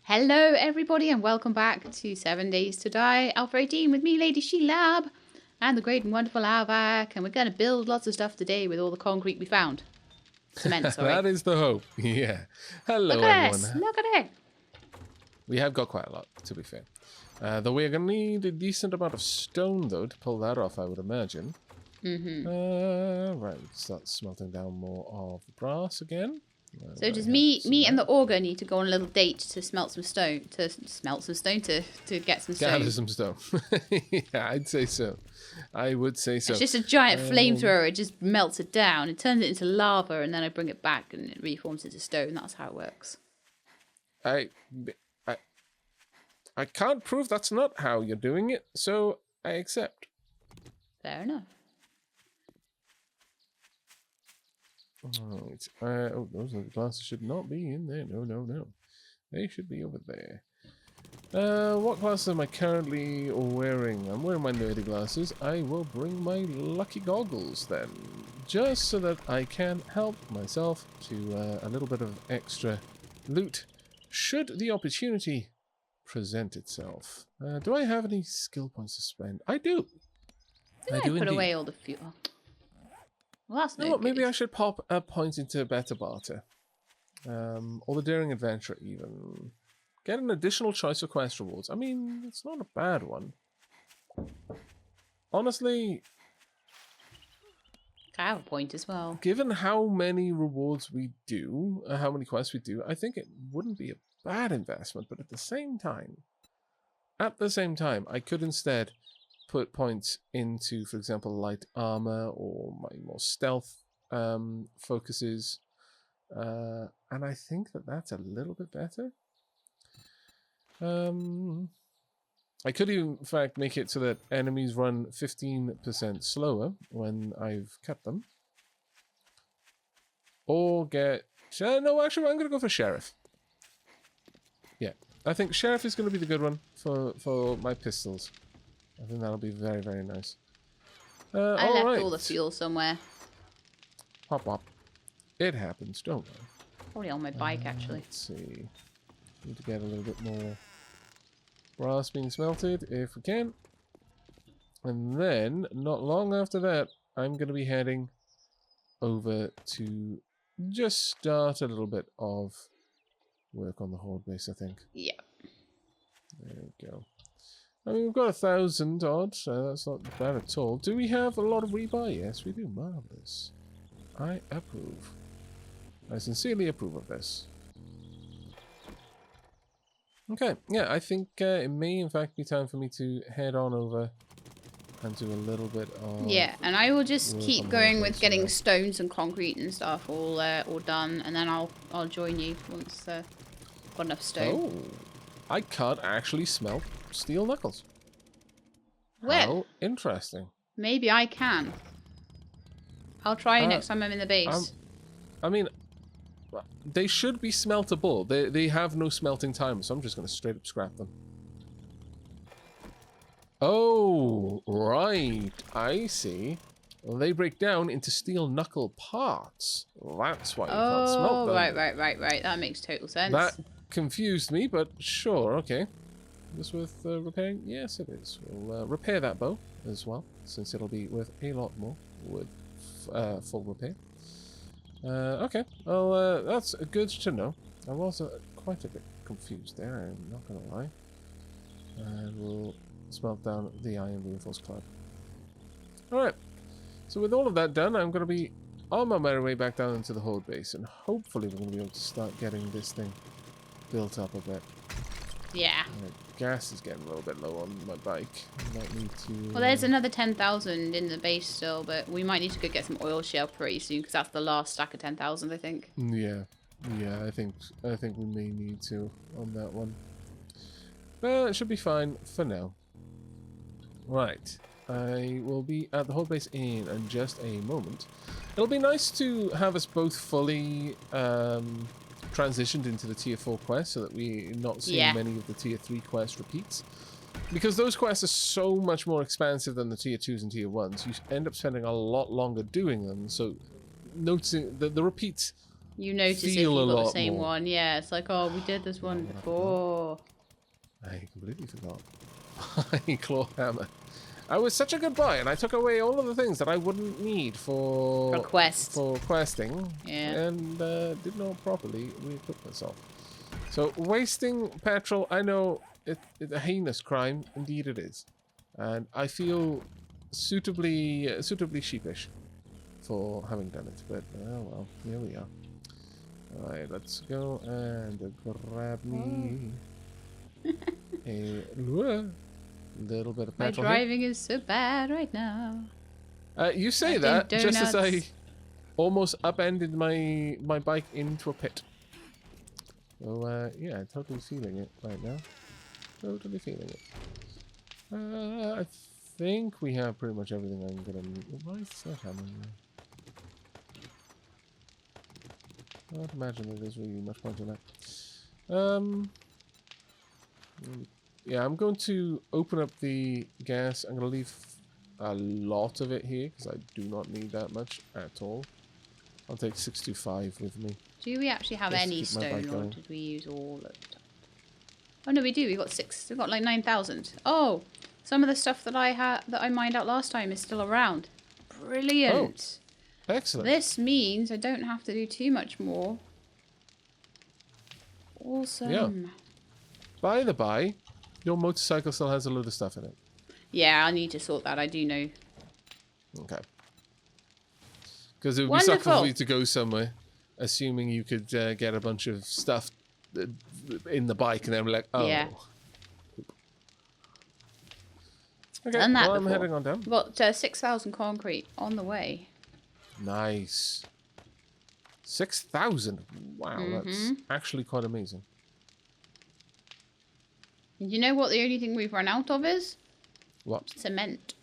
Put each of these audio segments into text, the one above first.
Hello everybody and welcome back to 7 Days to Die Alpha 18 with me, Lady She-Lab, and the great and wonderful Aavak, and we're going to build lots of stuff today with all the concrete we found. Cement, sorry. That is the hope, yeah. Hello Look at everyone. us! Look at it! We have got quite a lot, to be fair. Though we're going to need a decent amount of stone, though, to pull that off, I would imagine. Right, start smelting down more of the brass again. So does me and the auger need to go on a little date to smelt some stone, to get some stone? Gather some stone. Yeah, I'd say so. I would say so. It's just a giant flamethrower, it just melts it down, it turns it into lava, and then I bring it back and it reforms into stone. That's how it works. I can't prove that's not how you're doing it, so I accept. Fair enough. Right. Oh, those little glasses should not be in there. No. They should be over there. What glasses am I currently wearing? I'm wearing my nerdy glasses. I will bring my lucky goggles then, just so that I can help myself to a little bit of extra loot, should the opportunity present itself. Do I have any skill points to spend? I do. I do put away all the fuel. Well, that's no good. Maybe I should pop a point into better barter. Or the daring adventure even. Get an additional choice of quest rewards. I mean, it's not a bad one. Honestly, I have a point as well. given how many rewards we do, how many quests we do, I think it wouldn't be a bad investment. But at the same time, I could instead put points into, for example, light armor or my more stealth focuses, and I think that's a little bit better. I could even, in fact, make it so that enemies run 15% slower when I've kept them, or get no, actually, I'm going to go for sheriff. Yeah, I think sheriff is going to be the good one for my pistols. I think that'll be very, very nice. I left all the fuel somewhere. Pop. It happens, don't worry. Probably on my bike, actually. Let's see. Need to get a little bit more brass being smelted, if we can. And then, not long after that, I'm going to be heading over to just start a little bit of work on the horde base, I think. Yeah. There we go. I mean, we've got 1,000 odd, so that's not bad at all. Do we have a lot of rebuy? Yes, we do. Marvellous. I approve. I sincerely approve of this. Okay, yeah, I think it may in fact be time for me to head on over and do a little bit of... Yeah, and I will just keep going with getting stones and concrete and stuff all done, and then I'll join you once I've got enough stone. Oh, I can't actually smelt steel knuckles. Well, how interesting. Maybe I can. I'll try next time I'm in the base. I mean, they should be smeltable. They have no smelting time, so I'm just going to straight up scrap them. Oh, right. I see. Well, they break down into steel knuckle parts. That's why you can't smelt them. Right. That makes total sense. That confused me, but sure, okay. This worth repairing? Yes, it is. We'll repair that bow as well, since it'll be worth a lot more with full repair. Okay, well, that's good to know. I was quite a bit confused there, I'm not going to lie. And we'll smelt down the iron reinforced clad. Alright, so with all of that done, I'm going to be on my merry way back down into the horde base, and hopefully we're going to be able to start getting this thing built up a bit. Yeah. Gas is getting a little bit low on my bike. I might need to... Well, there's another 10,000 in the base still, but we might need to go get some oil shale pretty soon, because that's the last stack of 10,000, I think. Yeah, I think we may need to on that one. But it should be fine for now. Right, I will be at the horde base in just a moment. It'll be nice to have us both fully transitioned into the tier 4 quests, so that we're not seeing many of the tier 3 quest repeats. Because those quests are so much more expansive than the tier 2s and tier 1s, you end up spending a lot longer doing them, so noticing the repeats You notice if feel you've a got the lot same more. one. Yeah, it's like, oh, we did this one before. I completely forgot. Claw hammer. I was such a good boy, and I took away all of the things that I wouldn't need for questing, Yeah. and did not properly re-equip myself. So wasting petrol, I know it's a heinous crime. Indeed, it is, and I feel suitably sheepish for having done it. But oh well, here we are. All right, let's go and grab me a little bit of My petrol driving is so bad right now. You say I've that been just as I donuts. almost upended my bike into a pit. So yeah, totally feeling it right now. Totally feeling it. I think we have pretty much everything I'm gonna need. Why is that happening? I don't imagine that there's really much point in that. Yeah, I'm going to open up the gas. I'm gonna leave a lot of it here because I do not need that much at all. I'll take 625 with me. Do we actually have Just to any keep my bike stone, or going. did we use all of it? Oh no, we do. We got 6. We got like 9,000. Oh, some of the stuff that I mined out last time is still around. Brilliant. Excellent. This means I don't have to do too much more. Awesome. Yeah. By the by, your motorcycle still has a load of stuff in it. Yeah, I need to sort that. I do know. Okay. Because it would be Wonderful. sucky for you to go somewhere, assuming you could get a bunch of stuff in the bike, and then be like, oh. Yeah. Okay, Done that well, I'm before. heading on down. We've got 6,000 concrete on the way. Nice. 6,000. Wow, that's actually quite amazing. And you know what the only thing we've run out of is? What? Cement.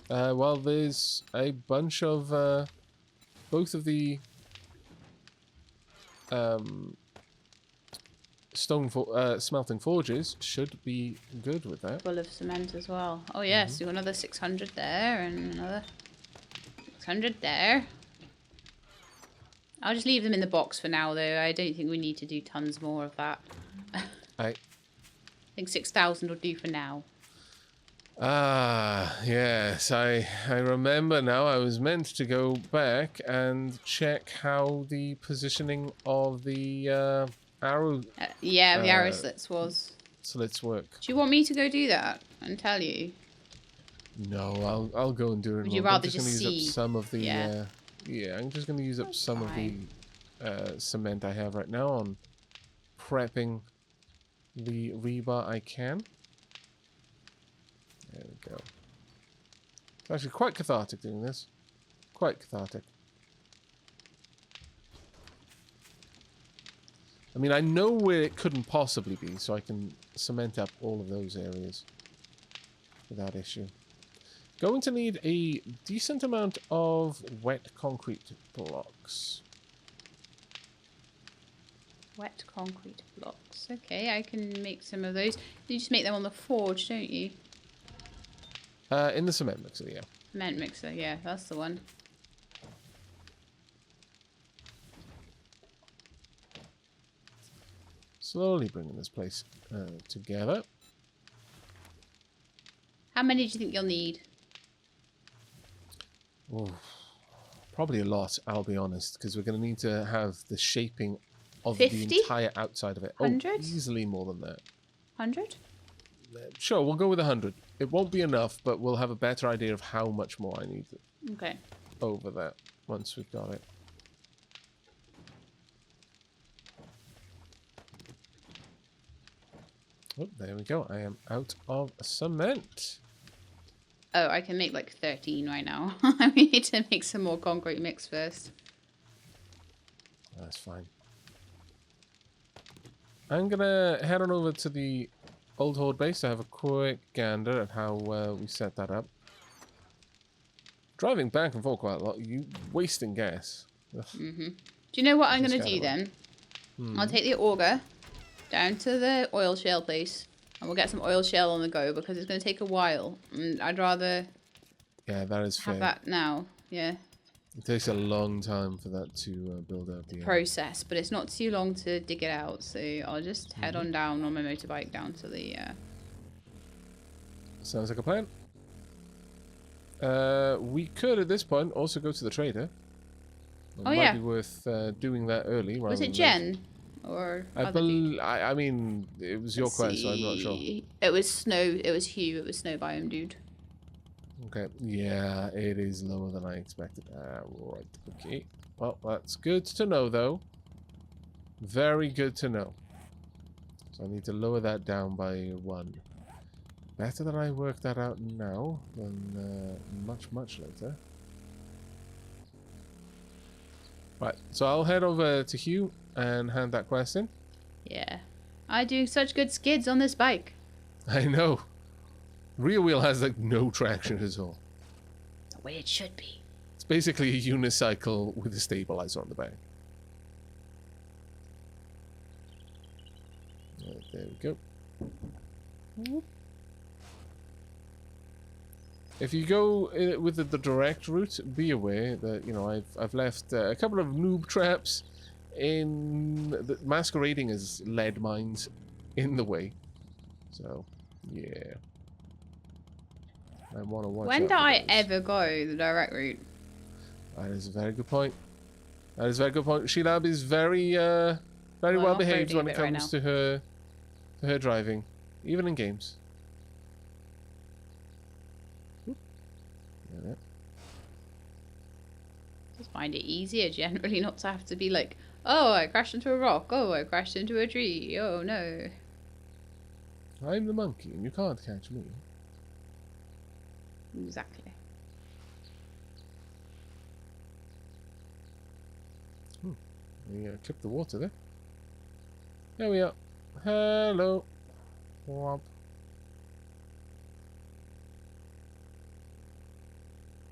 Well, there's a bunch of both of the smelting forges should be good with that. Full of cement as well. Oh yes, you got another 600 there and another 600 there. I'll just leave them in the box for now though. I don't think we need to do tons more of that. I think 6,000 will do for now. Ah, yes, I remember now. I was meant to go back and check how the positioning of the arrow Yeah, the arrow slits work. Do you want me to go do that and tell you? No, I'll go and do it. Would you rather I'm just just gonna use see? up some of the Yeah. I'm just gonna use up some fine. of the cement I have right now on prepping the rebar I can. There we go. It's actually quite cathartic doing this. Quite cathartic. I mean, I know where it couldn't possibly be, so I can cement up all of those areas without issue. Going to need a decent amount of wet concrete blocks. Wet concrete blocks. Okay, I can make some of those. You just make them on the forge, don't you? In the cement mixer, yeah. Cement mixer, yeah, that's the one. Slowly bringing this place together. How many do you think you'll need? Ooh, probably a lot, I'll be honest, because we're going to need to have the shaping of 50? the entire outside of it. 100? Oh, easily more than that. 100? Sure, we'll go with 100. It won't be enough, but we'll have a better idea of how much more I need Okay. over that once we've got it. Oh, there we go. I am out of cement. Oh, I can make like 13 right now. We need to make some more concrete mix first. That's fine. I'm gonna head on over to the Old Horde base to have a quick gander at how we set that up. Driving back and forth quite a lot, you wasting gas. Do you know what I'm going to do then? I'll take the auger down to the oil shale place and we'll get some oil shale on the go because it's going to take a while. And I'd rather Yeah, that is fair. have that now. Yeah. It takes a long time for that to build up. Yeah. Process, but it's not too long to dig it out. So I'll just head on down on my motorbike down to the. Sounds like a plan. We could at this point also go to the trader. It might be worth doing that early. Was it Jen? Or I mean, it was your quest, so I'm not sure. It was snow. It was Hugh. It was snow biome dude. Okay. Yeah, it is lower than I expected. Right. Okay. Well, that's good to know, though. Very good to know. So I need to lower that down by 1. Better that I work that out now than much later. Right. So I'll head over to Hugh and hand that quest in. Yeah. I do such good skids on this bike. I know. Rear wheel has like no traction at all. The way it should be. It's basically a unicycle with a stabilizer on the back. Right, there we go. If you go with the direct route, be aware that, you know, I've left a couple of noob traps masquerading as lead mines in the way. So, yeah. I want to watch out. When do I ever go the direct route? That is a very good point. That is a very good point. Sheilab is very well behaved when it comes to her driving, even in games. Yeah. Just find it easier generally not to have to be like, oh, I crashed into a rock. Oh, I crashed into a tree. Oh no. I'm the monkey, and you can't catch me. Exactly. We clipped the water there. There we are. Hello. Whomp.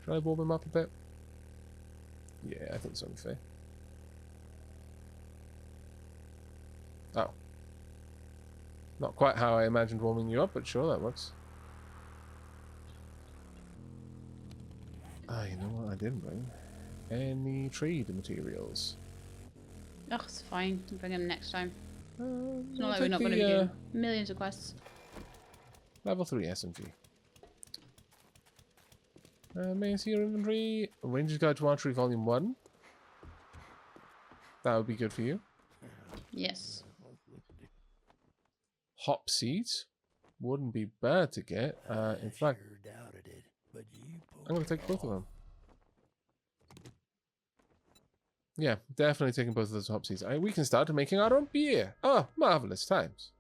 Should I warm him up a bit? Yeah, I think it's only fair. Oh. Not quite how I imagined warming you up, but sure, that works. Ah, you know what I didn't bring? Any trade materials. Oh, it's fine. I'll bring them next time. It's not I'll like we're not going to be doing millions of quests. Level 3 SMG. May I see your inventory? Ranger's Guide to Archery Volume 1. That would be good for you. Yes. Hop seeds. Wouldn't be bad to get. In fact, I'm going to take both of them. Yeah, definitely taking both of those hop seeds. We can start making our own beer. Oh, marvelous times.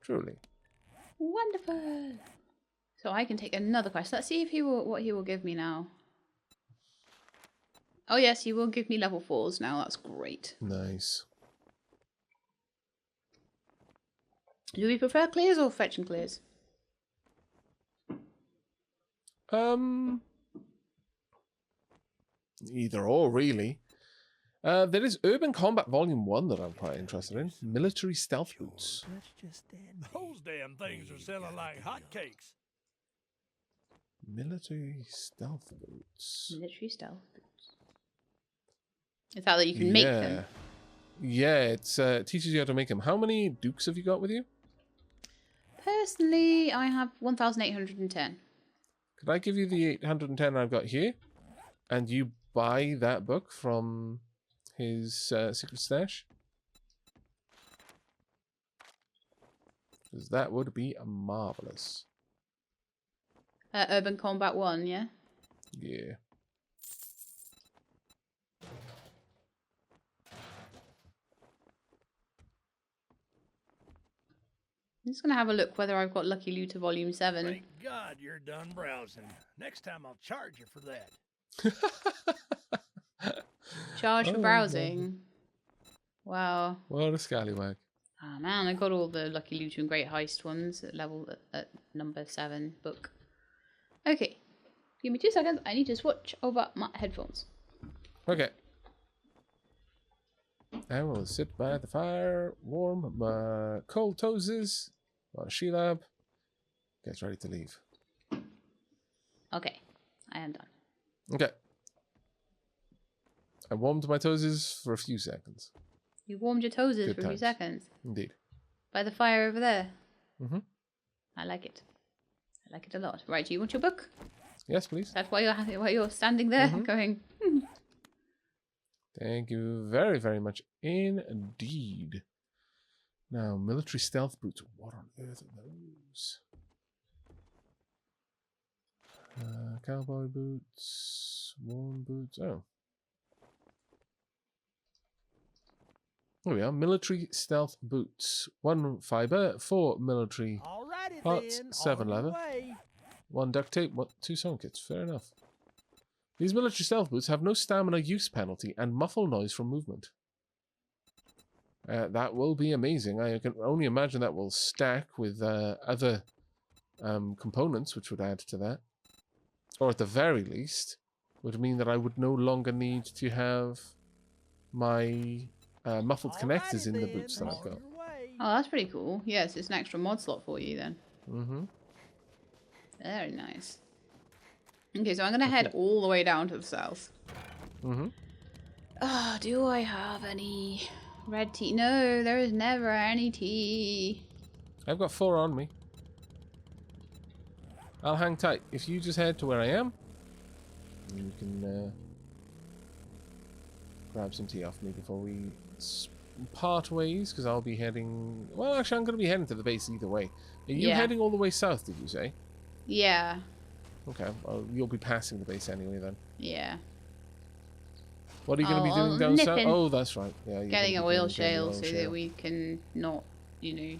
Truly. Wonderful. So I can take another quest. Let's see if what he will give me now. Oh yes, he will give me level 4s now. That's great. Nice. Do we prefer clears or fetch and clears? Either or, really. There is Urban Combat Volume 1 that I'm quite interested in. Military Stealth Boots. Those damn things are selling like hotcakes. Military Stealth Boots. Military stealth boots. Is that you can make them? Yeah, it teaches you how to make them. How many dukes have you got with you? Personally, I have 1,810. Could I give you the 810 I've got here? And you buy that book from his secret stash? Because that would be marvelous. Urban Combat 1, yeah? Yeah. I'm just going to have a look whether I've got Lucky Looter Volume 7. Thank God you're done browsing. Next time I'll charge you for that. Charge for browsing. Wow. What a scallywag. Oh man, I got all the Lucky Looter and Great Heist ones at number 7 book. Okay. Give me 2 seconds. I need to switch over my headphones. Okay. I will sit by the fire, warm my cold toes, while Sheilab gets ready to leave. Okay. I am done. Okay. I warmed my toes for a few seconds. You warmed your toes Good for a few times. seconds. Indeed. By the fire over there. Mm-hmm. I like it. I like it a lot. Right, do you want your book? Yes, please. That's why you're standing there going, Thank you very, very much indeed. Now, military stealth boots. What on earth are those? Cowboy boots. Worn boots. Oh. Here we are. Military stealth boots. 1 fiber, 4 military Alrighty parts, then. 7 on your leather, way. 1 duct tape, 2 sewing kits. Fair enough. These military stealth boots have no stamina use penalty and muffle noise from movement. That will be amazing. I can only imagine that will stack with other components, which would add to that. Or at the very least, would mean that I would no longer need to have my muffled connectors in the boots that I've got. oh, that's pretty cool. Yes, it's an extra mod slot for you then. Mm-hmm. Very nice. Okay, so I'm going to head all the way down to the south. Mm-hmm. Oh, do I have any red tea? No, there is never any tea. I've got 4 on me. I'll hang tight. If you just head to where I am, you can grab some tea off me before we part ways, because I'll be heading... Well, actually, I'm going to be heading to the base either way. Are you heading all the way south, did you say? Yeah. Okay, well, you'll be passing the base anyway then. Yeah. What are you going to be doing down south? Oh, that's right. Yeah, getting an oil shale so that we can not, you know,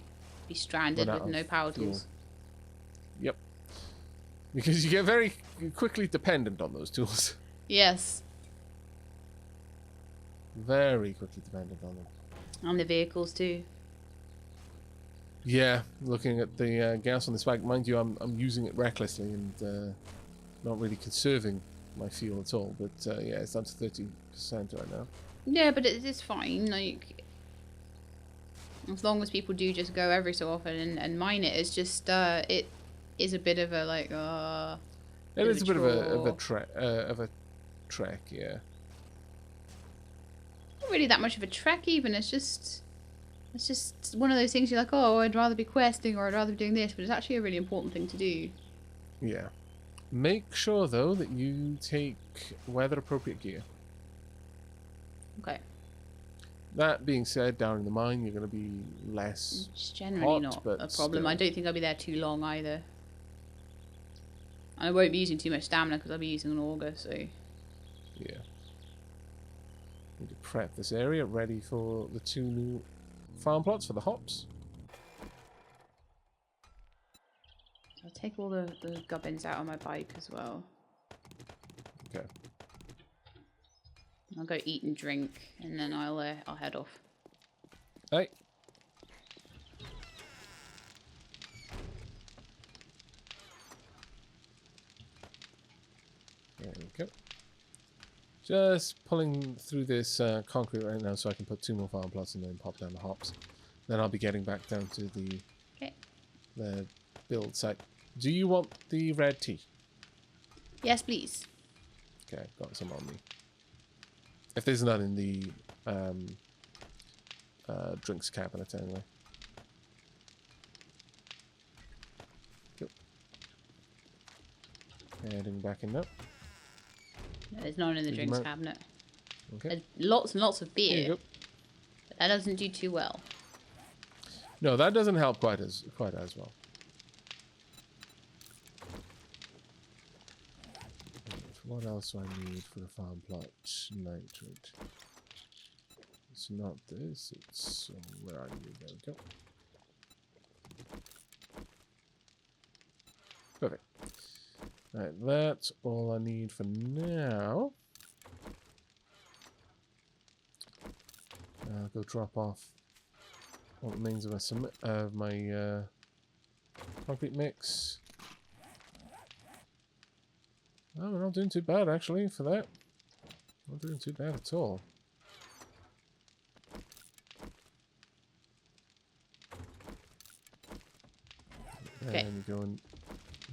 be stranded with no power tools. Yep. Because you get very quickly dependent on those tools. Yes. Very quickly dependent on them. On the vehicles too. Yeah, looking at the gas on this bike, mind you, I'm using it recklessly and not really conserving my fuel at all. But yeah, it's down to 30% right now. Yeah, but it's fine. Like, as long as people do just go every so often and mine it, it's just it is a bit of a like it is a bit of a trek, yeah. Not really that much of a trek even. It's just one of those things you're like, oh, I'd rather be questing or I'd rather be doing this, but it's actually a really important thing to do. Yeah. Make sure though that you take weather appropriate gear. Okay. That being said, down in the mine you're going to be less It's generally hot, not but a problem. still. I don't think I'll be there too long either. I won't be using too much stamina because I'll be using an auger, so... Yeah. Need to prep this area ready for the 2 new farm plots for the hops. I'll take all the gubbins out on my bike as well. Okay. I'll go eat and drink, and then I'll head off. Hey. There we go. Just pulling through this concrete right now so I can put 2 more farm plots and then pop down the hops. Then I'll be getting back down to the build site. Do you want the red tea? Yes, please. Okay, I've got some on me. If there's none in the drinks cabinet anyway. Go. Heading back in now. No, there's none in the drinks cabinet. Okay. There's lots and lots of There you beer, go. but that doesn't do too well. No, that doesn't help quite as well. What else do I need for the farm plot? Nitrate. It's not this, it's... where are you? There we go. Perfect. Right, that's all I need for now. I'll go drop off what remains of my concrete mix. Oh, we're not doing too bad actually for that. Not doing too bad at all. Okay. And go and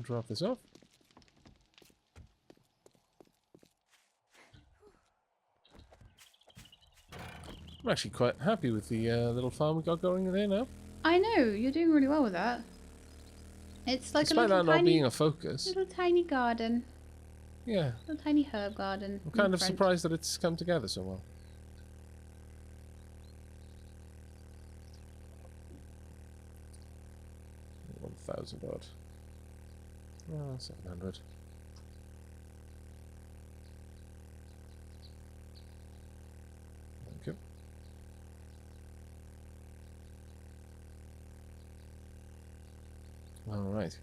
drop this off. I'm actually quite happy with the little farm we got going there now. I know, you're doing really well with that. It's like Despite a little that not tiny, being a focus. little tiny garden. Yeah. Little tiny herb garden. I'm kind of surprised that it's come together so well. $1,000 odd. Oh, 700. Thank you. Alright.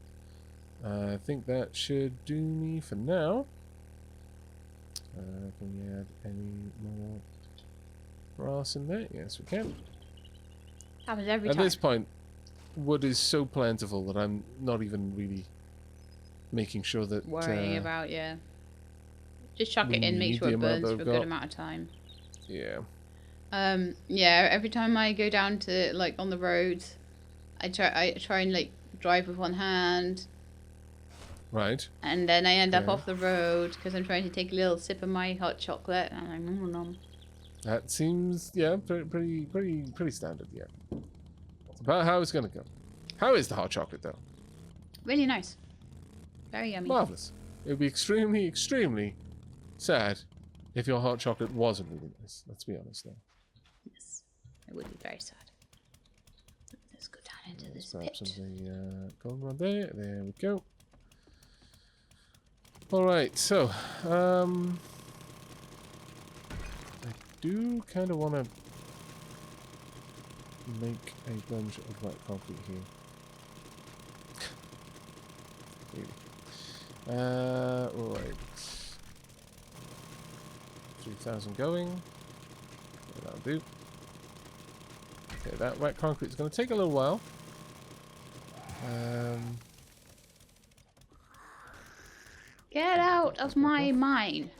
I think that should do me for now. Can we add any more grass in there? Yes, we can. Happens every At time. this point, wood is so plentiful that I'm not even really making sure that... Worrying about, yeah. Just chuck we it in, make need sure the it amount burns that for a I've good got. amount of time. Yeah. Yeah, every time I go down to, like, on the road, I try and, like, drive with one hand, Right. and then I end up Yeah. off the road because I'm trying to take a little sip of my hot chocolate, and I'm like, nom. That seems, yeah, pretty standard, yeah. It's about how it's gonna go. How is the hot chocolate, though? Really nice. Very yummy. Marvellous. It would be extremely, extremely sad if your hot chocolate wasn't really nice. Let's be honest now. Yes, it would be very sad. Let's go down into Let's this grab pit. some of the golden rod there. There we go. Alright, so, I do kind of want to make a bunch of wet concrete here. Really. Right. 3,000 going. That'll do. Okay, that wet concrete is going to take a little while. Get out of my mine.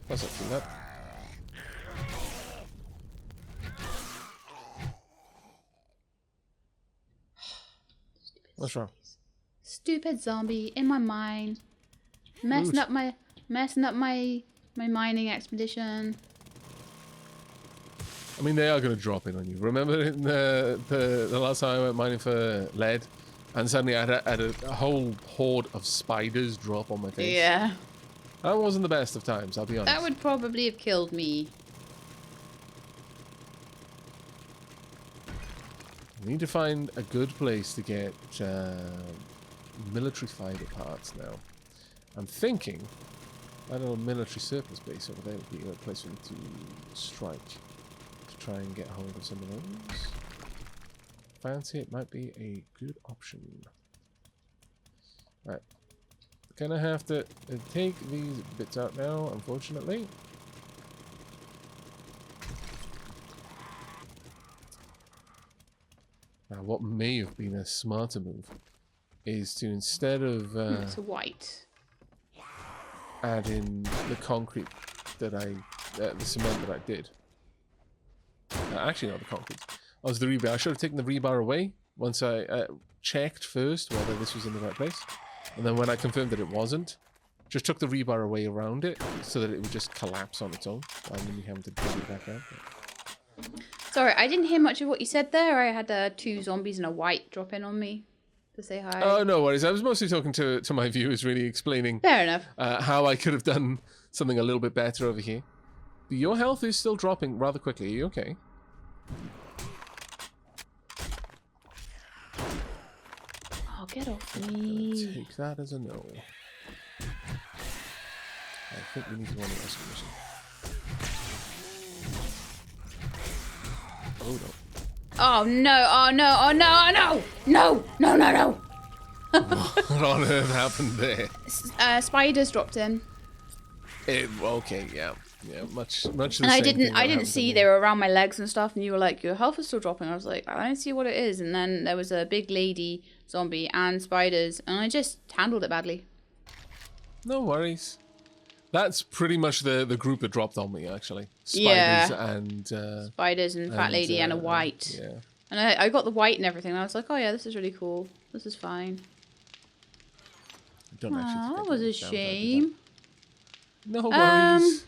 What's up to that? What's wrong? Stupid zombie in my mine, messing up my mining expedition. I mean, they are going to drop in on you. Remember in the last time I went mining for lead, and suddenly I had a whole horde of spiders drop on my face? Yeah, That wasn't the best of times, I'll be honest. that would probably have killed me. I need to find a good place to get military fighter parts now. I'm thinking that little military surplus base over there would be a good place for me to strike. To try and get hold of some of those. Fancy it might be a good option. Right. Gonna have to take these bits out now, unfortunately. Now, what may have been a smarter move is to, instead of It's a white. add in the concrete that I, the cement that I did. Actually, not the concrete. Oh, it was the rebar. I should have taken the rebar away once I checked first whether this was in the right place. And then when I confirmed that it wasn't, just took the rebar away around it so that it would just collapse on its own rather than me having to dig it back out. Sorry, I didn't hear much of what you said there. I had 2 zombies and a white drop in on me to say hi. Oh, no worries. I was mostly talking to my viewers, really explaining Fair enough. how I could have done something a little bit better over here. But your health is still dropping rather quickly. Are you okay? Oh, get off me. Take that as a no. I think we need to go on the rescue mission. Oh no. Oh no, oh no, oh no, oh no! No, no, no, no! What on earth happened there? Spiders dropped in. Okay, yeah. Yeah, much the And same I thing that didn't happened see to they me. were around my legs and stuff, and you were like, your health is still dropping. I was like, I don't see what it is. And then there was a big lady zombie and spiders, and I just handled it badly. No worries. That's pretty much the group that dropped on me, actually. Spiders Yeah. and... Spiders and fat lady and a white. Yeah. And I got the white and everything, and I was like, oh yeah, this is really cool. This is fine. I don't actually Aw, think that I was a understand how I did shame. that. No worries.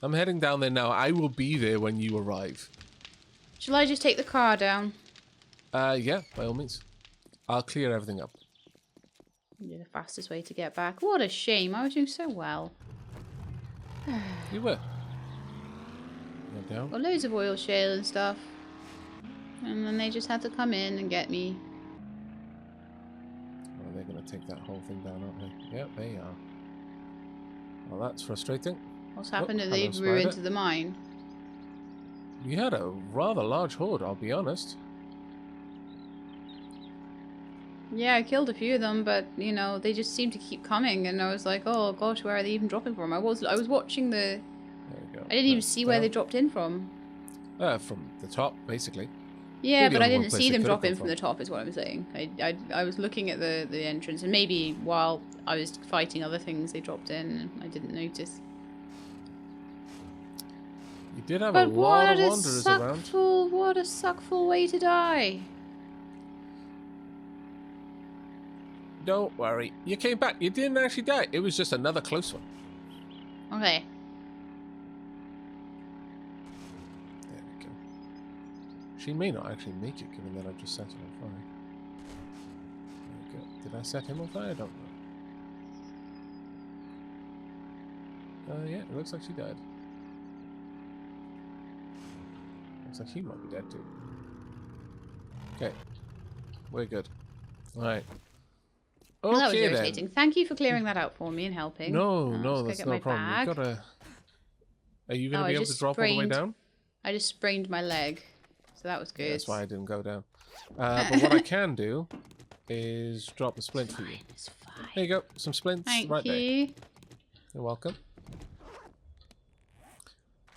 I'm heading down there now. I will be there when you arrive. Shall I just take the car down? Yeah, by all means. I'll clear everything up. You're the fastest way to get back. What a shame. I was doing so well. You were. Go down. Got loads of oil shale and stuff. And then they just had to come in and get me. Oh, they're going to take that whole thing down, aren't they? Yeah, they are. Well, that's frustrating. What's happened? hello, They spider. ruined the mine. You had a rather large horde, I'll be honest. Yeah, I killed a few of them, but you know they just seemed to keep coming, and I was like, "Oh gosh, where are they even dropping from?" I was watching the. There you go. I didn't even see where they dropped in from. From the top, basically. Yeah, Really but I only one didn't place see they them could have drop in come from the top. Is what I'm saying. I was looking at the entrance, and maybe while I was fighting other things, they dropped in, and I didn't notice. You did have But a lot of what a wanderers around. suckful way to die. Don't worry. You came back. You didn't actually die. It was just another close one. Okay. There we go. She may not actually make it, given that I've just set her on fire. There we go. Did I set him on fire? I don't know. Yeah, it looks like she died. Looks like he might be dead too. Okay. We're good. Alright. Okay, Well, that was then. irritating. Thank you for clearing that out for me and helping. No, Just no, go that's get no my problem. bag. You've gotta... Are you going Oh, to I be able just to drop all the way sprained- down? I just sprained my leg, so that was good. Yeah, that's why I didn't go down. But what I can do is drop a splint for you. It's fine. There you go. Some splints Thank right there. you. You're welcome.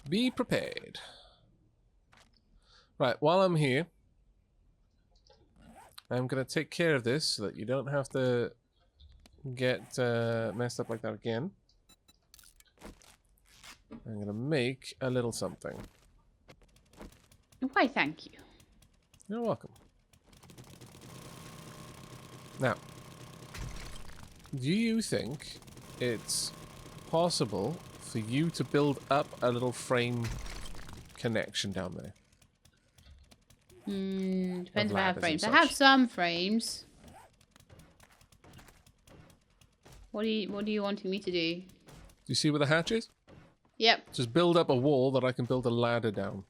Be prepared. Right, while I'm here, I'm going to take care of this so that you don't have to get messed up like that again. I'm going to make a little something. Why, thank you. You're welcome. Now, do you think it's possible for you to build up a little frame connection down there? Depends if I have ladders and frames. I have such. some frames. What are you wanting me to do? Do you see where the hatch is? Yep. Just build up a wall that I can build a ladder down.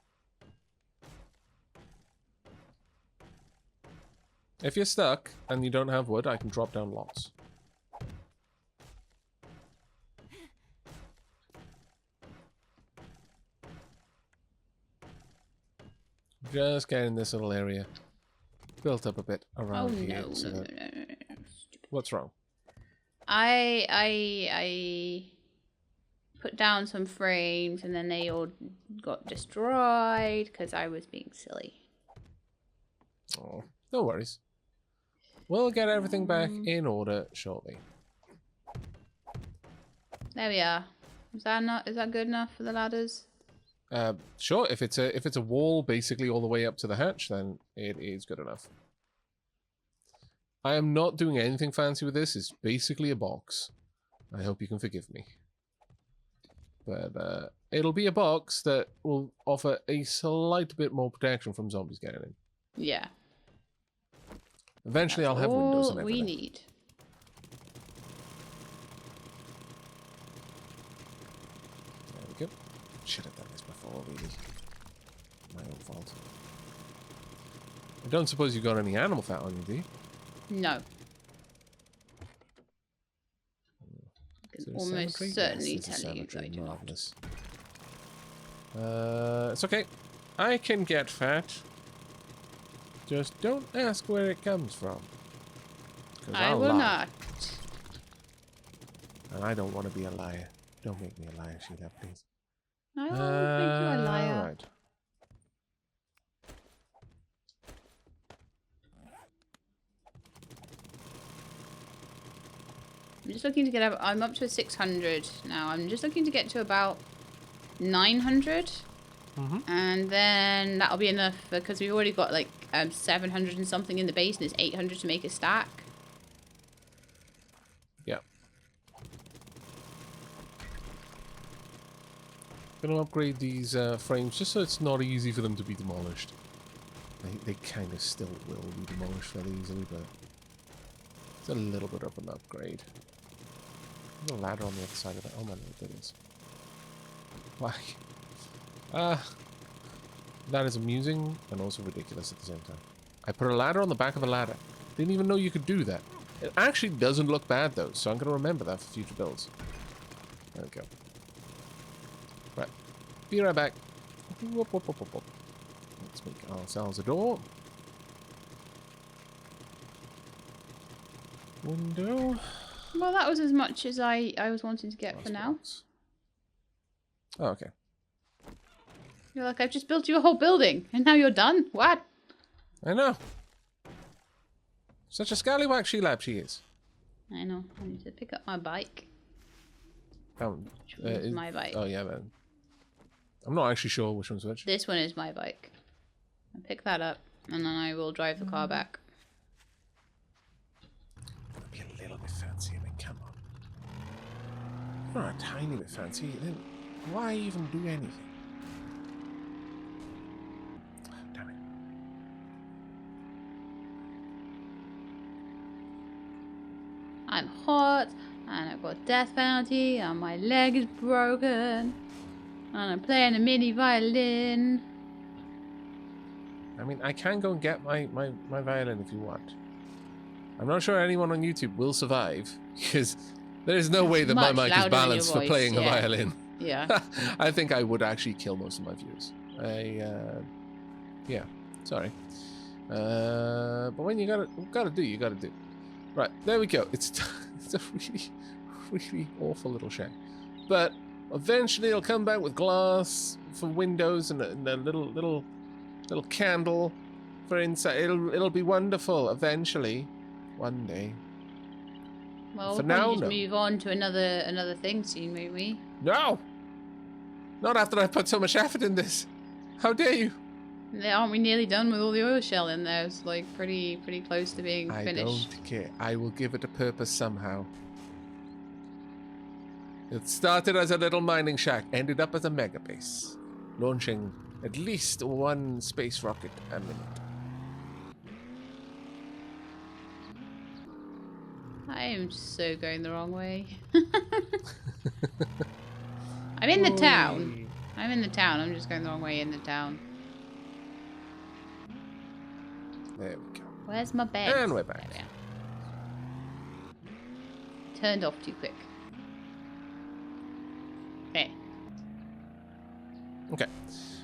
If you're stuck and you don't have wood, I can drop down lots. Just getting this little area built up a bit Oh around here. no, So no, no, that... no, no, no. What's wrong? I put down some frames and then they all got destroyed because I was being silly. Oh, no worries. We'll get everything back in order shortly. There we are. Is that good enough for the ladders? Sure. If it's a wall basically all the way up to the hatch, then it is good enough. I am not doing anything fancy with this. It's basically a box. I hope you can forgive me. But it'll be a box that will offer a slight bit more protection from zombies getting in. Yeah. Eventually, That's I'll have windows all and we everything. need. There we go. Should have done this before, really. My own fault. I don't suppose you've got any animal fat on you, do you? No. I Is can there a almost cemetery? certainly Yes, there's a tell you I cemetery. do not. Marvelous. It's okay. I can get fat. Just don't ask where it comes from. 'Cause I I'll will lie. not. And I don't want to be a liar. Don't make me a liar, Sheila, please. I won't make you a liar. Right. I'm just looking to get up. I'm up to 600 now. I'm just looking to get to about 900. And then that'll be enough because we've already got like 700 and something in the base and it's 800 to make a stack. Yeah. Gonna upgrade these frames just so it's not easy for them to be demolished. They kind of still will be demolished fairly easily, but it's a little bit of an upgrade. There's a ladder on the other side of that. Oh my lord, there is. Why? That is amusing and also ridiculous at the same time. I put a ladder on the back of a ladder. Didn't even know you could do that. It actually doesn't look bad though, so I'm going to remember that for future builds. There we go. Right. Be right back. Whoop, whoop, whoop, whoop, whoop. Let's make ourselves a door. Window. Well, that was as much as I was wanting to get for now. Oh, okay. You're like, I've just built you a whole building, and now you're done? What? I know. Such a scallywag she-lab she is. I know. I need to pick up my bike. Which is my bike. Oh, yeah, then. I'm not actually sure which one's which. This one is my bike. I'll pick that up, and then I will drive the car back. Be a little bit fancy, I mean, come on. You're not a tiny bit fancy, then why even do anything? Oh, damn it. I'm hot, and I've got death penalty, and my leg is broken, and I'm playing a mini violin. I mean, I can go and get my violin if you want. I'm not sure anyone on YouTube will survive, because there is no way that my mic is balanced for playing a violin. Yeah. I think I would actually kill most of my viewers. Yeah, sorry. But when you gotta do, you gotta do. Right, there we go. It's a really awful little shack. But eventually it'll come back with glass for windows and a little candle for inside. It'll be wonderful eventually, one day. Well, for we'll now, probably just no. move on to another thing soon, won't we? No! Not after I put so much effort in this. How dare you? Aren't we nearly done with all the oil shell in there? It's like pretty close to being finished. I don't care. I will give it a purpose somehow. It started as a little mining shack, ended up as a mega base, launching at least one space rocket a minute. I am so going the wrong way. I'm in the town. I'm just going the wrong way in the town. There we go. Where's my bed? And we're back. There we are. Turned off too quick. Okay. Okay.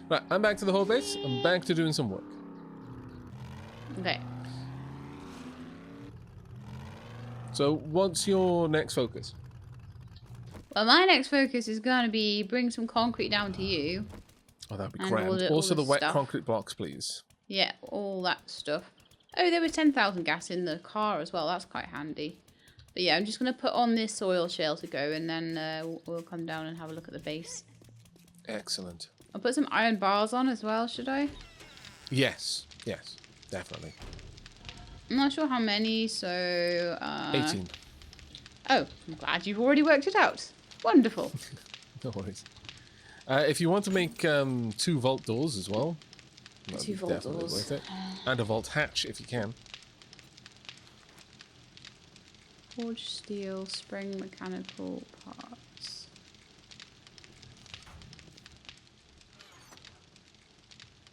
Right, I'm back to the whole base. I'm back to doing some work. Okay. So, what's your next focus? Well, my next focus is going to be bring some concrete down to you. Oh, that'd be And grand. all Also, the the wet stuff. concrete blocks, please. Yeah, all that stuff. Oh, there was 10,000 gas in the car as well. That's quite handy. But yeah, I'm just going to put on this soil shale to go, and then we'll come down and have a look at the base. Excellent. I'll put some iron bars on as well, should I? Yes, definitely. I'm not sure how many, so... 18. Oh, I'm glad you've already worked it out. Wonderful. No worries. If you want to make 2 vault doors as well, that'd 2 be vault definitely doors. worth it. And a vault hatch if you can. Forged steel, spring mechanical parts.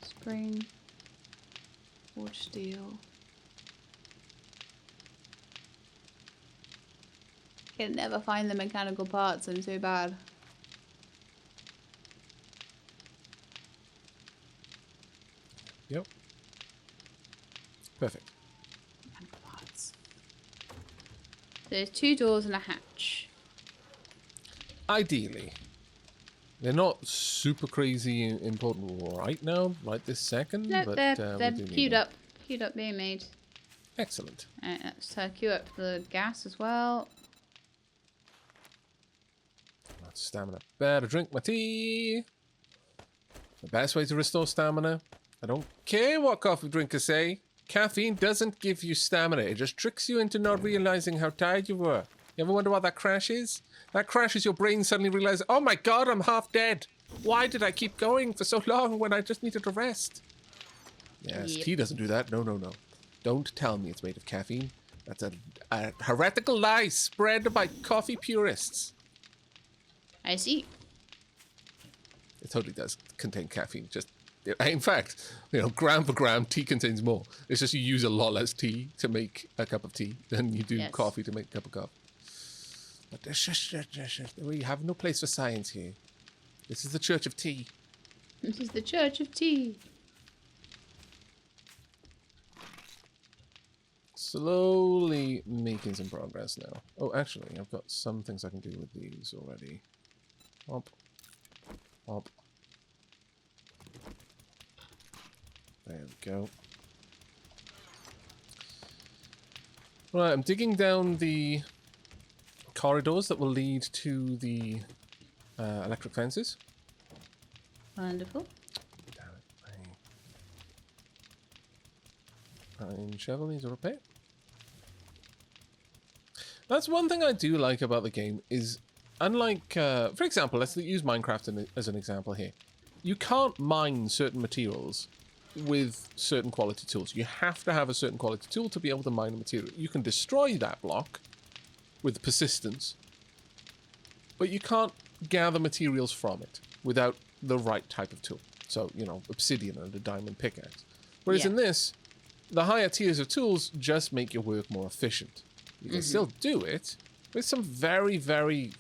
Spring, forged steel. Can never find the mechanical parts, I'm so bad. Yep. Perfect. Mechanical parts. There's 2 doors and a hatch. Ideally. They're not super crazy important right now, right this second, No, but they're we do queued need them. queued up being made. Excellent. Let's queue up the gas as well. That's stamina. Better drink my tea. The best way to restore stamina. I don't care what coffee drinkers say. Caffeine doesn't give you stamina. It just tricks you into not realizing how tired you were. You ever wonder what that crash is? That crash is your brain suddenly realizing, oh my god, I'm half dead. Why did I keep going for so long when I just needed to rest? Yes, Yep. tea doesn't do that. No, no, no. Don't tell me it's made of caffeine. That's a heretical lie spread by coffee purists. I see. It totally does contain caffeine. Just, in fact, gram for gram, tea contains more. It's just you use a lot less tea to make a cup of tea than you do Yes. coffee to make a cup of coffee. But we have no place for science here. This is the Church of Tea. This is the Church of Tea. Slowly making some progress now. Oh, actually, I've got some things I can do with these already. Hop. Hop. There we go. Right, I'm digging down the corridors that will lead to the electric fences. Wonderful. Damn it. Pine shovel needs a repair. That's one thing I do like about the game is, unlike, for example, let's use Minecraft as an example here. You can't mine certain materials with certain quality tools. You have to have a certain quality tool to be able to mine a material. You can destroy that block with persistence, but you can't gather materials from it without the right type of tool. So, obsidian and a diamond pickaxe. Whereas Yeah. in this, the higher tiers of tools just make your work more efficient. You can still do it with some very, very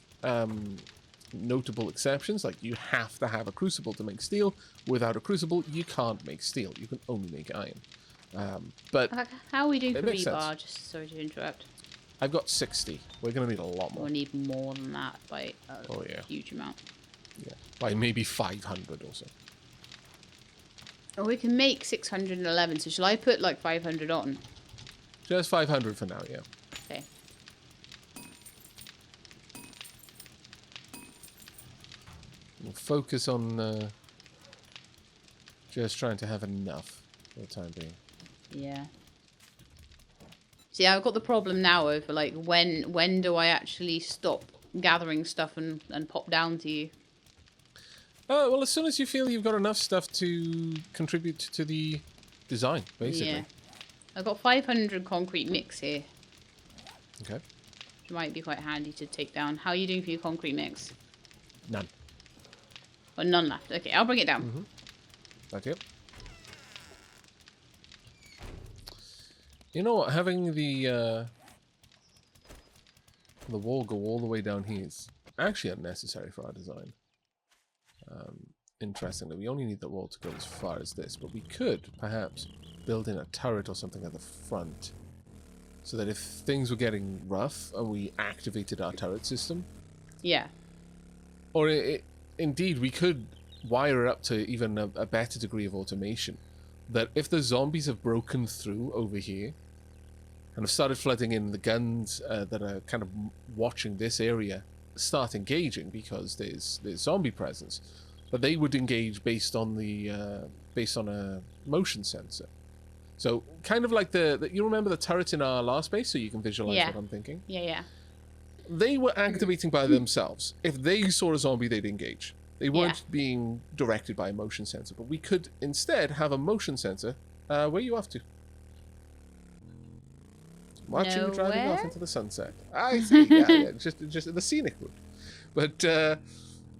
notable exceptions. Like, you have to have a crucible to make steel. Without a crucible, you can't make steel. You can only make iron. But How are we doing it for makes sense. rebar? Just sorry to interrupt. I've got 60. We're going to need a lot more. We'll need more than that by a Oh, yeah. huge amount. Yeah, by maybe 500 or so. Oh, we can make 611, so shall I put like 500 on? Just 500 for now, yeah. Okay. We'll focus on just trying to have enough for the time being. Yeah. See, I've got the problem now of like when do I actually stop gathering stuff and pop down to you? Well, as soon as you feel you've got enough stuff to contribute to the design, basically. Yeah. I've got 500 concrete mix here, Okay. which might be quite handy to take down. How are you doing for your concrete mix? None. Oh, none left. Okay, I'll bring it down. Thank you. You know what? Having the wall go all the way down here is actually unnecessary for our design. Interestingly, we only need the wall to go as far as this, but we could perhaps build in a turret or something at the front, so that if things were getting rough and we activated our turret system, Yeah. or indeed we could wire it up to even a better degree of automation, that if the zombies have broken through over here and have started flooding in, the guns that are kind of watching this area start engaging because there's zombie presence, but they would engage based on a motion sensor. So kind of like the you remember the turret in our last base, so you can visualize Yeah. what I'm thinking. Yeah. They were activating by themselves. If they saw a zombie, they'd engage. They weren't being directed by a motion sensor, but we could instead have a motion sensor. Where are you off to? Watching you driving off Nowhere? into the sunset. I see. Yeah, just the scenic route. But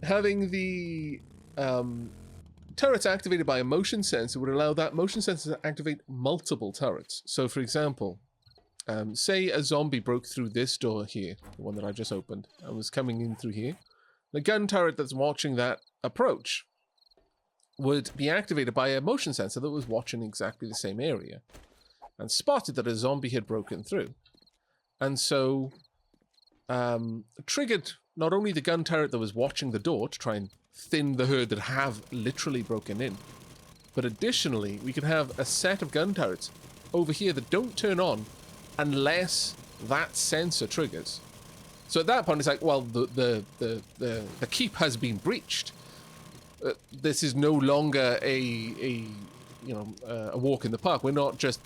having the turrets activated by a motion sensor would allow that motion sensor to activate multiple turrets. So, for example, say a zombie broke through this door here, the one that I just opened, and was coming in through here. The gun turret that's watching that approach would be activated by a motion sensor that was watching exactly the same area and spotted that a zombie had broken through. And so triggered not only the gun turret that was watching the door to try and thin the herd that have literally broken in, but additionally we could have a set of gun turrets over here that don't turn on unless that sensor triggers. So at that point it's like, well, the keep has been breached. This is no longer a walk in the park. We're not just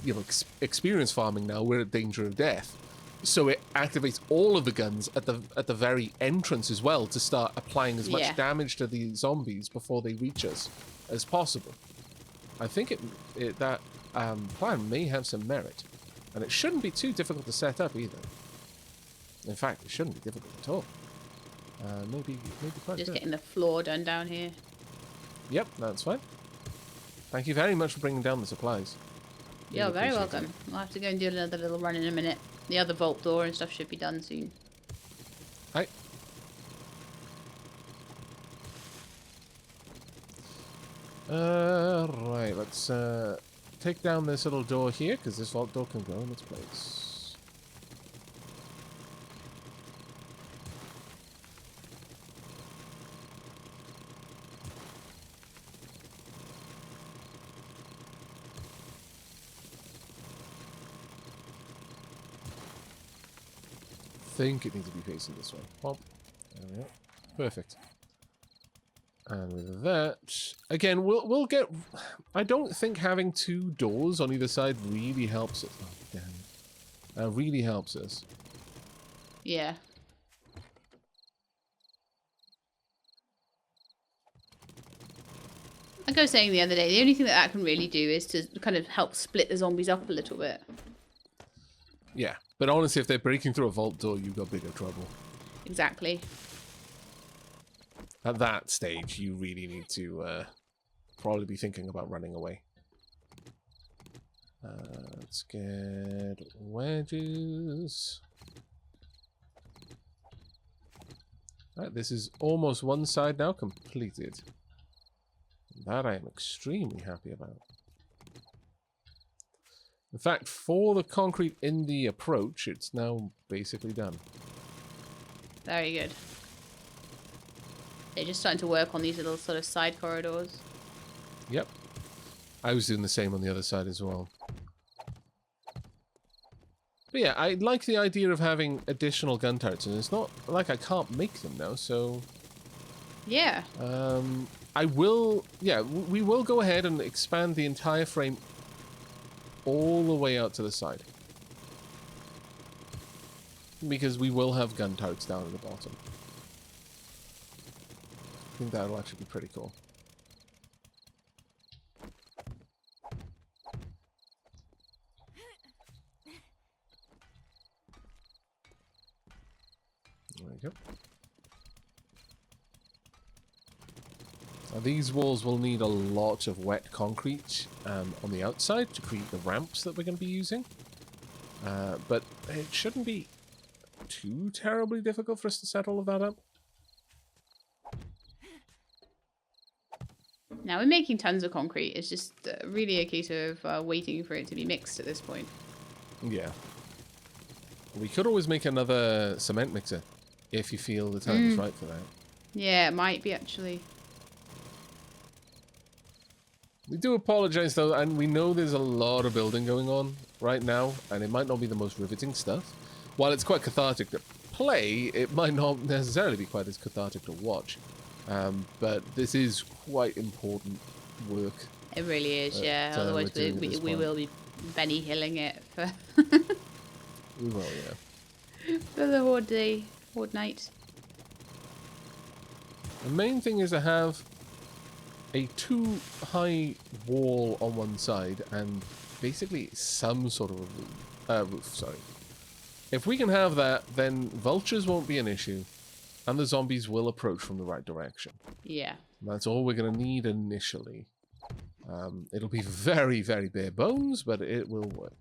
experience farming now. We're at danger of death. so it activates all of the guns at the very entrance as well to start applying as much damage to the zombies before they reach us as possible. I think that plan may have some merit, and it shouldn't be too difficult to set up either. In fact, it shouldn't be difficult at all. Maybe quite Just good. getting the floor done down here. Yep, that's fine. Thank you very much for bringing down the supplies. You're Really very appreciate welcome. I'll have to go and do another little run in a minute. The other vault door and stuff should be done soon. Hi. Right, let's take down this little door here, because this vault door can go in its place. I think it needs to be facing this way. Pop. There we go. Perfect. And with that, again, we'll get. I don't think having two doors on either side really helps it. Oh, damn it. Really helps us. Yeah. Like I was saying the other day, the only thing that can really do is to kind of help split the zombies up a little bit. Yeah, but honestly, if they're breaking through a vault door, you've got bigger trouble. Exactly. At that stage, you really need to probably be thinking about running away. Let's get wedges. Right, this is almost one side now completed. That I am extremely happy about. In fact, for the concrete in the approach, it's now basically done. Very good. They're just starting to work on these little sort of side corridors. Yep. I was doing the same on the other side as well. But yeah, I like the idea of having additional gun turrets, and it's not like I can't make them now, so... Yeah. I will... Yeah, we will go ahead and expand the entire frame all the way out to the side. Because we will have gun turrets down at the bottom. I think that'll actually be pretty cool. There we go. Now these walls will need a lot of wet concrete on the outside to create the ramps that we're going to be using. But it shouldn't be too terribly difficult for us to set all of that up. Now we're making tons of concrete. It's just really a case of waiting for it to be mixed at this point. Yeah. We could always make another cement mixer if you feel the time is right for that. Yeah, it might be actually. We do apologize though, and we know there's a lot of building going on right now, and it might not be the most riveting stuff. While it's quite cathartic to play, it might not necessarily be quite as cathartic to watch. But this is quite important work. It really is, yeah. Otherwise we will be Benny Hilling it for We will, yeah. for the horde night. The main thing is to have a too high wall on one side and basically some sort of a roof. If we can have that, then vultures won't be an issue, and the zombies will approach from the right direction. Yeah. That's all we're going to need initially. It'll be very, very bare bones, but it will work.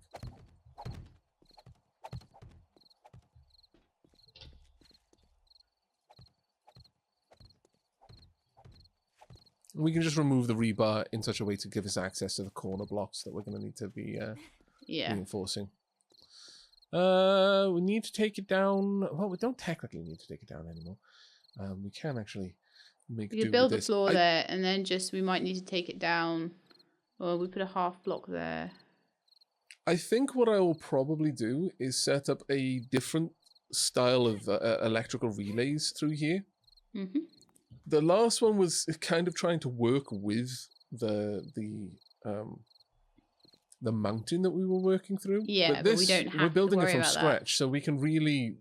We can just remove the rebar in such a way to give us access to the corner blocks that we're going to need to be reinforcing. We need to take it down. Well, we don't technically need to take it down anymore. We can actually make do with this. You build the floor there, and then we might need to take it down. Or we put a half block there. I think what I will probably do is set up a different style of electrical relays through here. Mm-hmm. The last one was kind of trying to work with the the mountain that we were working through. Yeah, but we don't have we're building to it worry from about scratch, so we can really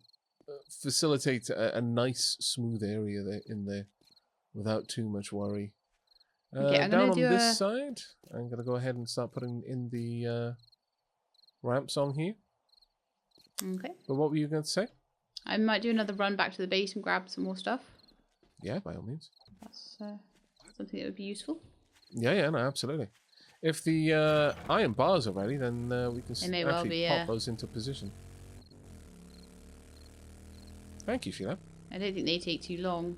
facilitate a nice, smooth area there in there without too much worry. Okay, I'm Down gonna on do this side, I'm gonna go ahead and start putting in the ramps on here. Okay. But what were you going to say? I might do another run back to the base and grab some more stuff. Yeah, by all means. That's something that would be useful. Yeah, no, absolutely. If the iron bars are ready, then we can They may well actually be, pop those into position. Thank you, Sheila. I don't think they take too long.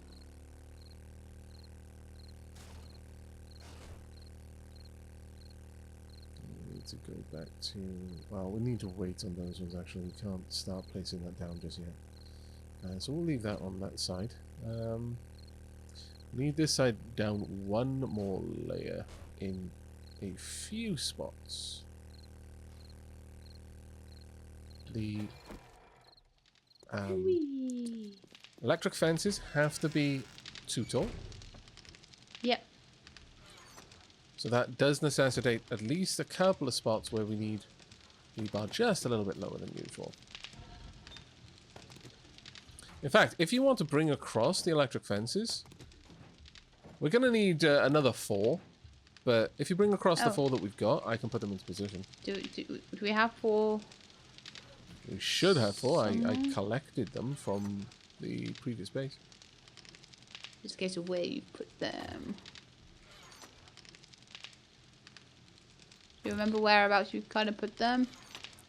We need to go back to... Well, we need to wait on those ones, actually. We can't start placing that down just yet. So we'll leave that on that side. Need this side down one more layer in a few spots. The electric fences have to be 2 tall. Yep. So that does necessitate at least a couple of spots where we need rebar just a little bit lower than usual. In fact, if you want to bring across the electric fences, we're going to need another 4. But if you bring across the 4 that we've got, I can put them into position. Do we have 4? We should have 4. I collected them from the previous base. Just in case of where you put them. Do you remember whereabouts you kind of put them?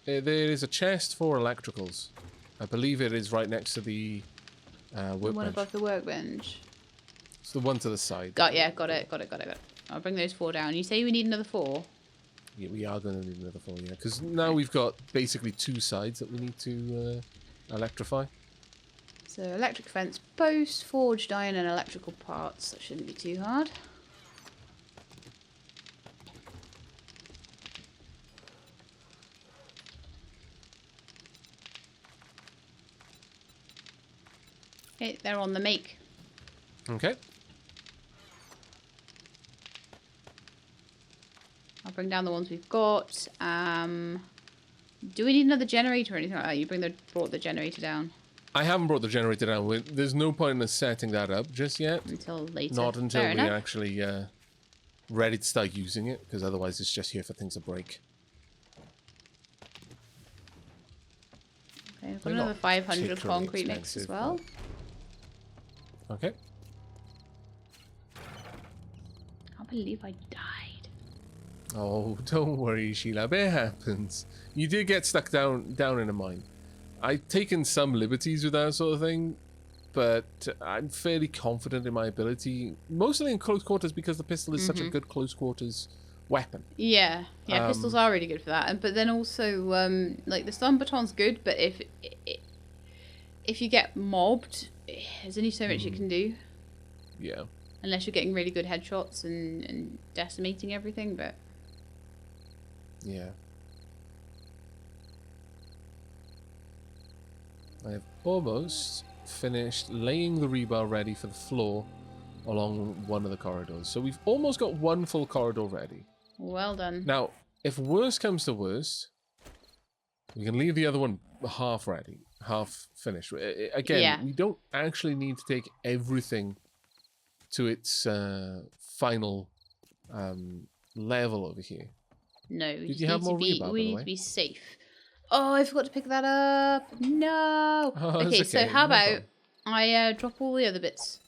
There is a chest for electricals. I believe it is right next to the The one workbench. above the workbench. It's the one to the side. Got it. I'll bring those 4 down. You say we need another 4? Yeah, we are going to need another 4, yeah. Because now we've got basically 2 sides that we need to electrify. So electric fence post, forged iron and electrical parts. That shouldn't be too hard. Okay, they're on the make. Okay. I'll bring down the ones we've got. Do we need another generator or anything like that? You brought the generator down. I haven't brought the generator down. There's no point in us setting that up just yet. Until later. Not until Fair we're enough. actually ready to start using it, because otherwise it's just here for things to break. Okay, I've got They're another not 500 particularly concrete mix as expensive, well. Okay. I can't believe I died. Oh, don't worry, Sheila. It happens. You did get stuck down in a mine. I've taken some liberties with that sort of thing, but I'm fairly confident in my ability, mostly in close quarters because the pistol is such a good close quarters weapon. Yeah, pistols are really good for that. But then also, like the stun baton's good, but if you get mobbed, there's only so much you can do. Yeah. Unless you're getting really good headshots and decimating everything, but... Yeah. I have almost finished laying the rebar ready for the floor along one of the corridors. So we've almost got one full corridor ready. Well done. Now, if worst comes to worst, we can leave the other one half ready, half finished. Again, we don't actually need to take everything to its final level over here. No, we Did you have more rebar, by the we need way? to be safe. Oh, I forgot to pick that up. No. Oh, okay, that's so okay, how no about problem. I drop all the other bits,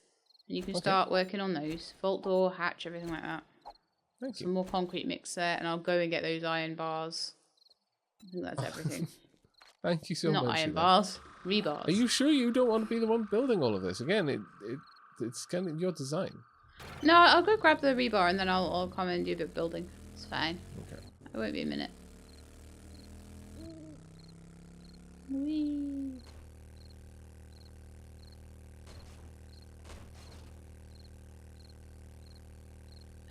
and you can start working on those vault door, hatch, everything like that. Thank you. Some more concrete mix there, and I'll go and get those iron bars. I think that's everything. Thank you so Not much. iron Sheila. bars, rebars. Are you sure you don't want to be the one building all of this? Again, it's kind of your design. No, I'll go grab the rebar, and then I'll come and do a bit of building. It's fine. Okay. It won't be a minute. Whee.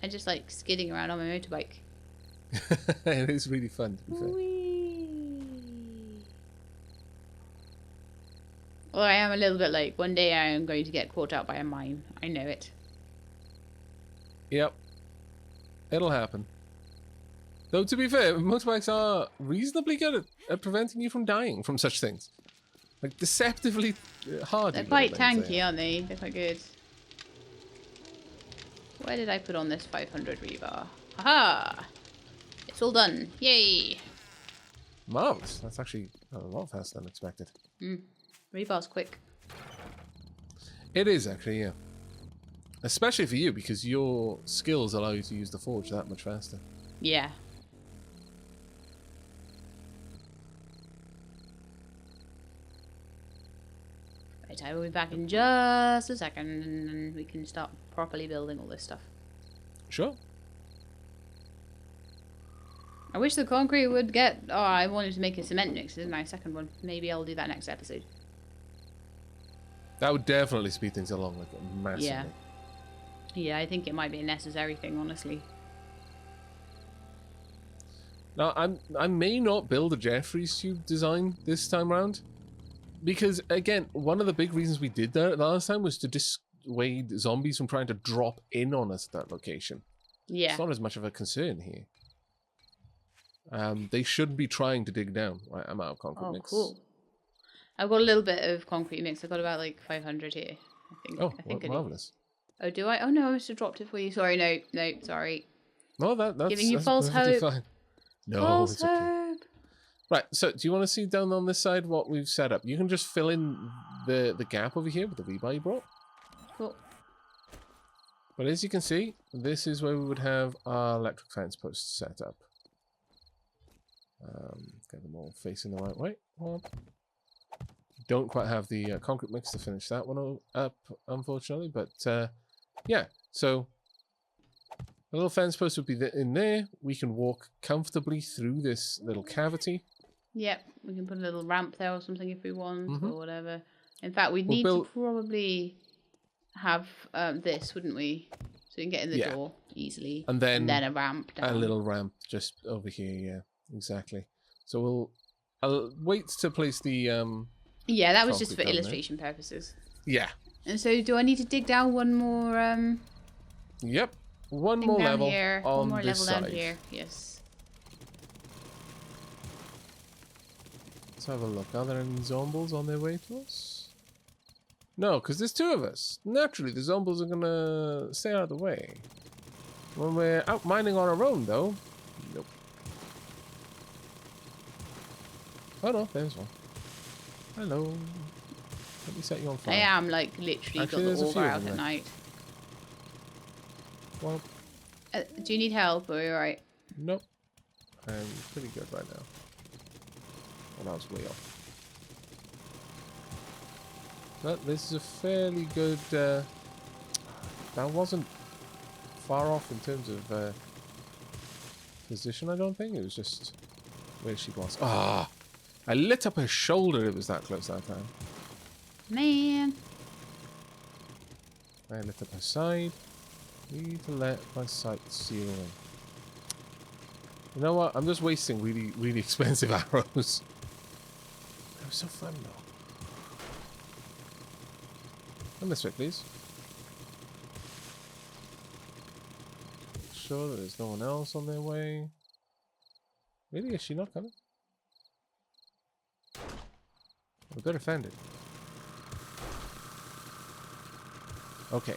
I just like skidding around on my motorbike. It is really fun, to be fair. Whee. Well, I am a little bit like, one day I am going to get caught out by a mine. I know it. Yep. It'll happen. Though, to be fair, motorbikes are reasonably good at preventing you from dying from such things. Like, deceptively hard. They're quite tanky, aren't they? They're quite good. Where did I put on this 500 rebar? Haha! It's all done. Yay! Marvellous. That's actually a lot faster than expected. Rebar's quick. It is, actually, yeah. Especially for you, because your skills allow you to use the forge that much faster. Yeah. Right, I will be back in just a second, and then we can start properly building all this stuff. Sure. I wish the concrete would get... Oh, I wanted to make a cement mix, didn't I? Second one. Maybe I'll do that next episode. That would definitely speed things along, like, massively. Yeah. Yeah, I think it might be a necessary thing, honestly. Now, I may not build a Jeffries tube design this time round. Because, again, one of the big reasons we did that last time was to dissuade zombies from trying to drop in on us at that location. Yeah. It's not as much of a concern here. They shouldn't be trying to dig down. Right, I'm out of concrete mix. Cool. I've got a little bit of concrete mix. I've got about like 500 here, I think. Oh, I think marvellous. Oh, do I? Oh no, I must have dropped it for you. Sorry, no, sorry. No, that's Giving you that's false perfectly hope. fine. No, False it's okay. hope. Right, so do you want to see down on this side what we've set up? You can just fill in the gap over here with the rebar you brought. Cool. But as you can see, this is where we would have our electric fence posts set up. Get them all facing the right way. Don't quite have the concrete mix to finish that one up, unfortunately. But yeah, so a little fence post would be in there. We can walk comfortably through this little cavity. Yep, we can put a little ramp there or something if we want, or whatever. In fact, we'd We'll need build... to probably have this, wouldn't we? So we can get in the door easily. And then a ramp down. A little ramp just over here, yeah. Exactly. So I'll wait to place the yeah, that was just for concrete down illustration purposes. Yeah. And so do I need to dig down one more Yep. One thing more down level here? on One more this level side. down here. Yes. Let's have a look. Are there any zombies on their way to us? No, because there's two of us. Naturally, the zombies are gonna stay out of the way. When we're out mining on our own, though, nope. Oh no, there's one. Hello. Let me set you on fire. I am like literally Actually, got there's the a few over of out them at there. night. Well, Do you need help? Or are you alright? nope. I'm pretty good right now. Well, that was way off. But this is a fairly good... that wasn't far off in terms of position, I don't think. It was just where she was. Ah! I lit up her shoulder. It was that close that time. Man. I lit up her side. Need to let my sight zero in. You know what? I'm just wasting really, really expensive arrows. That was so fun, though. Come this way, please. Make sure that there's no one else on their way. Really? Is she not coming? I'm a bit offended. Okay.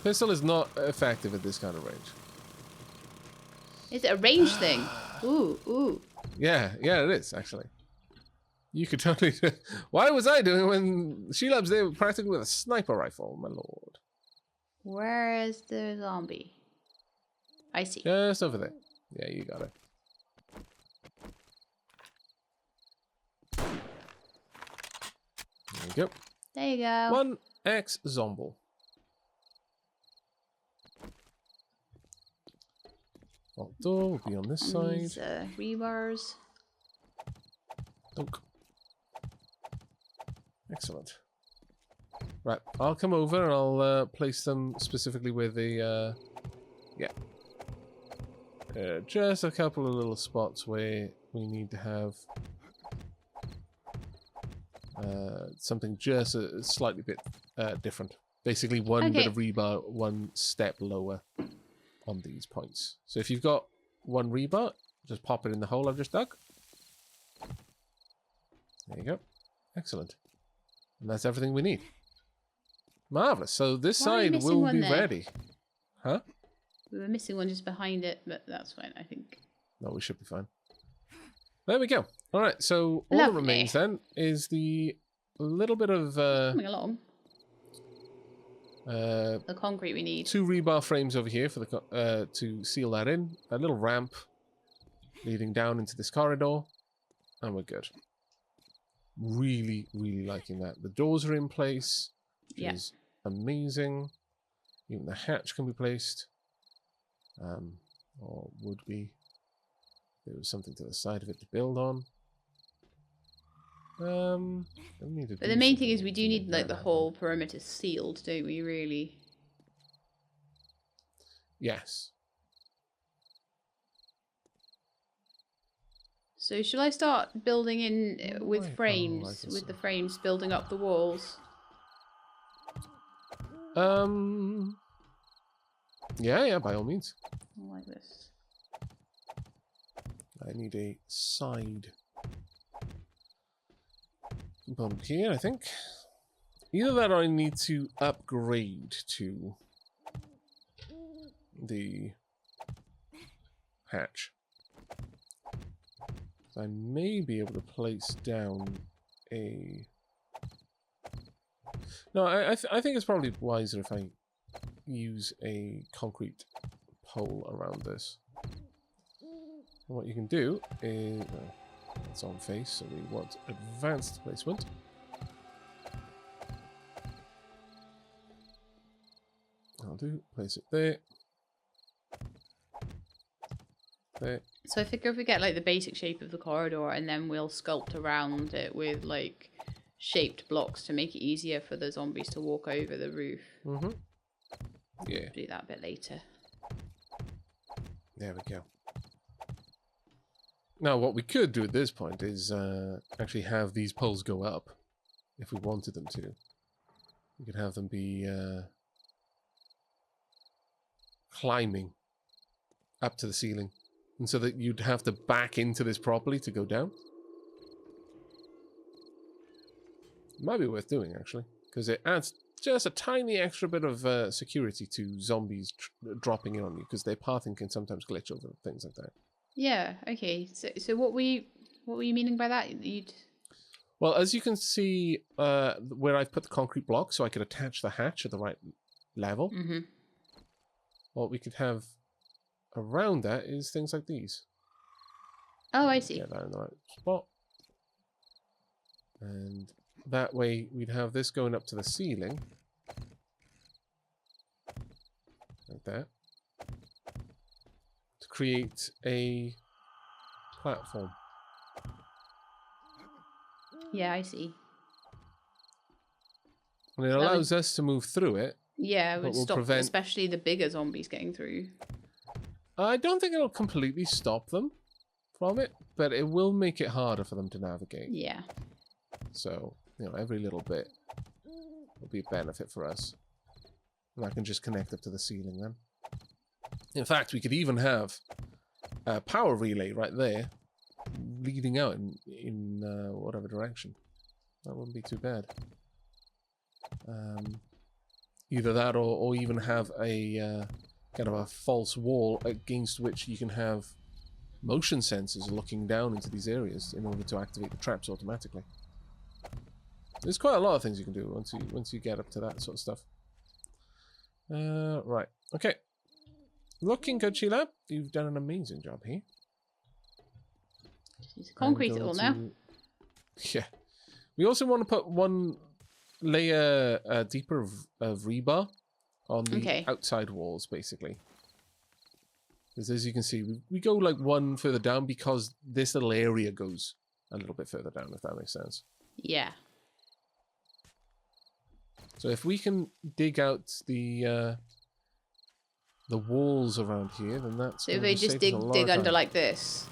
Pistol is not effective at this kind of range. Is it a range thing? Ooh, ooh. Yeah, it is, actually. You could totally... Why was I doing it when Shelab's there practically with a sniper rifle, my lord? Where is the zombie? I see. Just over there. Yeah, you got it. There you go. There you go. 1x Zomble. Vault door will be on this side. These rebars. Dunk. Excellent. Right, I'll come over and I'll place them specifically where the... just a couple of little spots where we need to have something just a slightly bit different. Basically one bit of rebar, one step lower on these points. So if you've got one rebar, Just pop it in the hole I've just dug. There you go. Excellent. And that's everything we need. Marvellous. So this Why are you side missing will one be there? ready. Huh? We were missing one just behind it, but that's fine, I think. No, we should be fine. There we go. All right, so all that Lovely. remains then is the little bit of Coming along. The concrete we need. 2 rebar frames over here for the to seal that in. A little ramp leading down into this corridor, and we're good. Really, really liking that. The doors are in place, which is amazing. Even the hatch can be placed, or would be. There was something to the side of it to build on. But the main thing is we do need like the whole perimeter sealed, don't we? Really. Yes. So should I start building in with Right. frames, Oh, I can with see. the frames building up the walls? Yeah, by all means. Like this. I need a side component here, I think. Either that or I need to upgrade to the hatch. I may be able to place down a... No, I think it's probably wiser if I use a concrete pole around this. And what you can do is... Well, it's on face, so we want advanced placement. I'll do. Place it there. There. So I figure if we get like the basic shape of the corridor and then we'll sculpt around it with like shaped blocks to make it easier for the zombies to walk over the roof. Mm-hmm. Yeah. Do that a bit later. There we go. Now, what we could do at this point is actually have these poles go up, if we wanted them to. We could have them be climbing up to the ceiling, and so that you'd have to back into this properly to go down. Might be worth doing, actually, because it adds just a tiny extra bit of security to zombies dropping in on you, because their pathing can sometimes glitch over things like that. Yeah. Okay. So what were you meaning by that? Well, as you can see, where I've put the concrete block, so I could attach the hatch at the right level. Mm-hmm. What we could have around that is things like these. Oh, I see. Get that in the right spot. And that way we'd have this going up to the ceiling. Like that. To create a platform. Yeah, I see. And it allows us to move through it. Yeah, it would But will stop prevent- especially the bigger zombies getting through. I don't think it'll completely stop them from it, but it will make it harder for them to navigate. Yeah. So, you know, every little bit will be a benefit for us. And I can just connect up to the ceiling then. In fact, we could even have a power relay right there, leading out in whatever direction. That wouldn't be too bad. Either that or even have a kind of a false wall against which you can have motion sensors looking down into these areas in order to activate the traps automatically. There's quite a lot of things you can do once you get up to that sort of stuff. Right. Okay. Looking good, Sheila. You've done an amazing job here. It's concrete it all now. Yeah. We also want to put one layer deeper of rebar on the outside walls, basically. Because as you can see, we go like one further down because this little area goes a little bit further down, if that makes sense. Yeah. So if we can dig out the walls around here, then that's... So if they just dig under like this,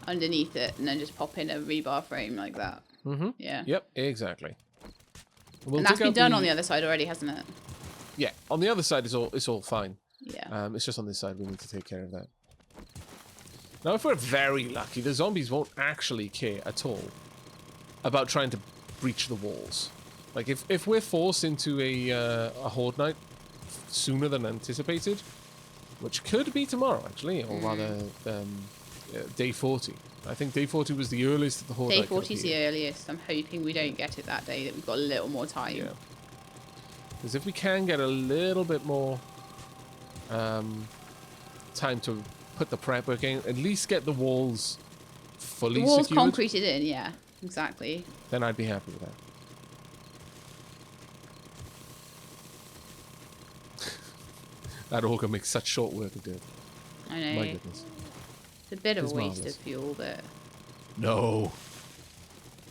underneath it, and then just pop in a rebar frame like that. Mm-hmm. Yeah. Yep, exactly. And that's been done on the other side already, hasn't it? Yeah, on the other side it's all fine. Yeah. It's just on this side we need to take care of that. Now, if we're very lucky, the zombies won't actually care at all about trying to breach the walls. Like, if we're forced into a horde night sooner than anticipated, which could be tomorrow, actually, or rather day 40. I think day 40 was the earliest that the horde Day night 40 could is the earliest. I'm hoping we don't get it that day, that we've got a little more time. Yeah. Because if we can get a little bit more time to put the prep work in, at least get the walls fully The walls secured, concreted in, yeah, exactly. then I'd be happy with that. That auger makes such short work of doing. I know. My goodness. It's a bit of It's a waste marvellous. of fuel, but No.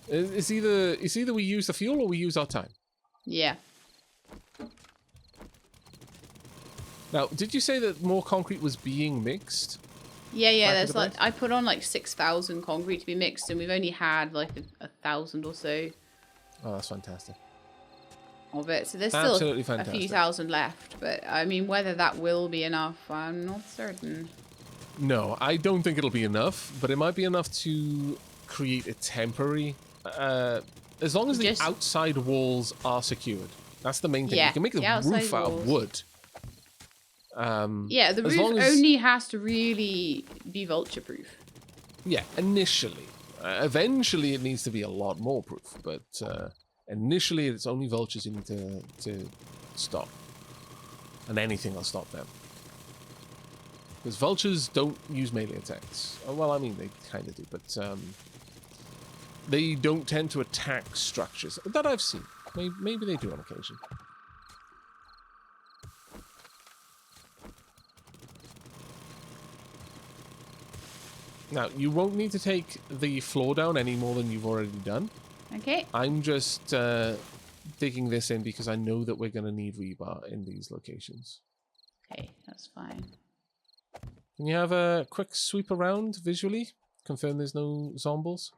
It's either we use the fuel or we use our time. yeah. Now, did you say that more concrete was being mixed? Yeah, Back in there's the like, base? I put on like 6,000 concrete to be mixed, and we've only had like 1,000 or so Oh, that's fantastic. of it. So there's still Absolutely a few fantastic. thousand left, but I mean, whether that will be enough, I'm not certain. No, I don't think it'll be enough, but it might be enough to create a temporary... as long as the Just- outside walls are secured. That's the main thing. Yeah, You can make the the outside roof out of walls. wood. Yeah, the as roof long as- only has to really be vulture proof. Yeah, initially. Eventually, it needs to be a lot more proof, but initially, it's only vultures you need to stop. And anything will stop them. Because vultures don't use melee attacks. Well, I mean, they kind of do, but they don't tend to attack structures. That I've seen. Maybe they do on occasion. Now, you won't need to take the floor down any more than you've already done. Okay. I'm just digging this in because I know that we're going to need rebar in these locations. Okay, that's fine. Can you have a quick sweep around visually? Confirm there's no zombies?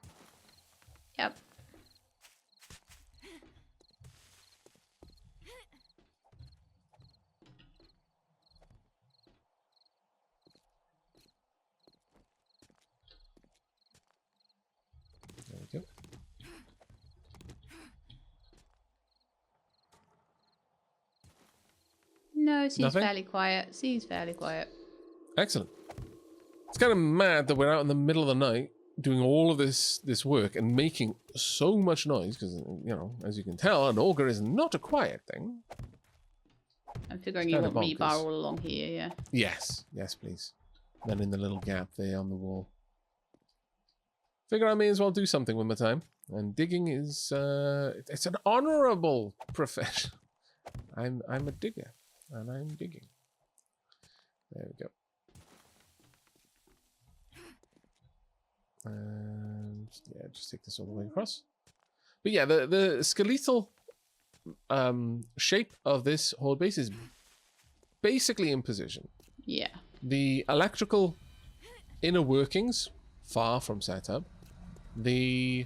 Yep. There we go. No, it seems Nothing? fairly quiet. Seems fairly quiet. Excellent. It's kind of mad that we're out in the middle of the night doing all of this work and making so much noise because, you know, as you can tell, an auger is not a quiet thing. I'm figuring It's you kind want of rebar bonkers. all along here, yeah. Yes, yes, please. Then in the little gap there on the wall. Figure I may as well do something with my time. And digging is, it's an honorable profession. I'm a digger, and I'm digging. There we go. And yeah, just take this all the way across. But yeah, the skeletal shape of this horde base is basically in position. Yeah. The electrical inner workings, far from set up. The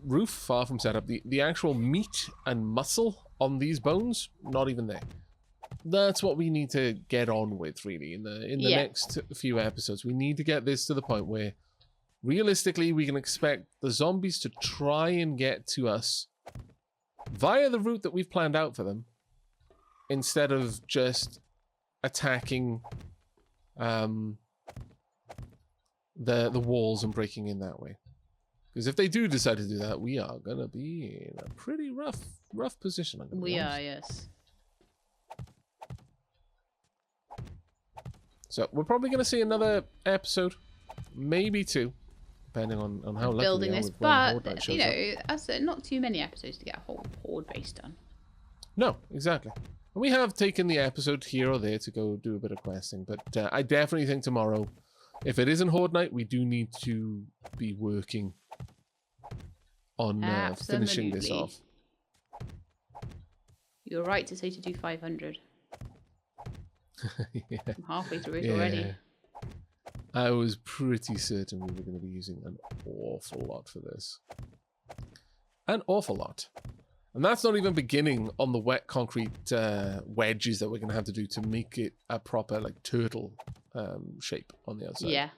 roof, far from set up. The actual meat and muscle on these bones, not even there. That's what we need to get on with, really, in the Yeah. next few episodes. We need to get this to the point where, realistically, we can expect the zombies to try and get to us via the route that we've planned out for them, instead of just attacking the walls and breaking in that way. Because if they do decide to do that, we are gonna be in a pretty rough position. I'm gonna be We honest. are, yes. So we're probably gonna see another episode, maybe two, depending on how lucky Building we are this, with when Horde Night but, shows you up. know, that's not too many episodes to get a whole horde base done. No, exactly. And we have taken the episode here or there to go do a bit of questing, but I definitely think tomorrow, if it isn't Horde Night, we do need to be working on finishing this Absolutely. off. You're right to say to do 500. Yeah. I'm halfway through it already. I was pretty certain we were going to be using an awful lot for this. An awful lot. And that's not even beginning on the wet concrete wedges that we're going to have to do to make it a proper like turtle shape on the outside. Yeah.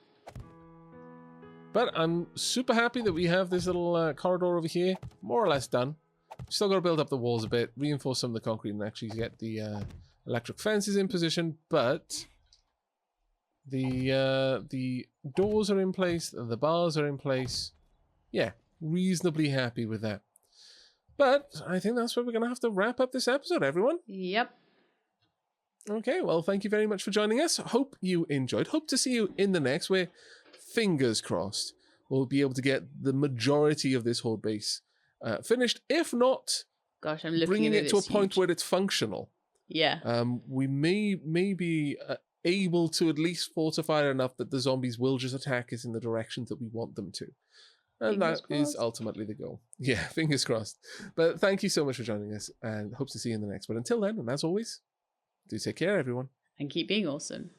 But I'm super happy that we have this little corridor over here, more or less done. Still got to build up the walls a bit, reinforce some of the concrete, and actually get the electric fences in position. But the doors are in place, the bars are in place. Yeah, reasonably happy with that. But I think that's where we're going to have to wrap up this episode, everyone. Yep. Okay, well, thank you very much for joining us. Hope you enjoyed. Hope to see you in the next, where, fingers crossed, we'll be able to get the majority of this horde base finished. If not, Gosh, I'm looking bringing at it to a it's point huge. where it's functional. Yeah. We may be able to at least fortify it enough that the zombies will just attack us in the directions that we want them to. And Fingers that is crossed. ultimately the goal. Yeah, fingers crossed. But thank you so much for joining us, and hope to see you in the next one. Until then, and as always, do take care, everyone. And keep being awesome.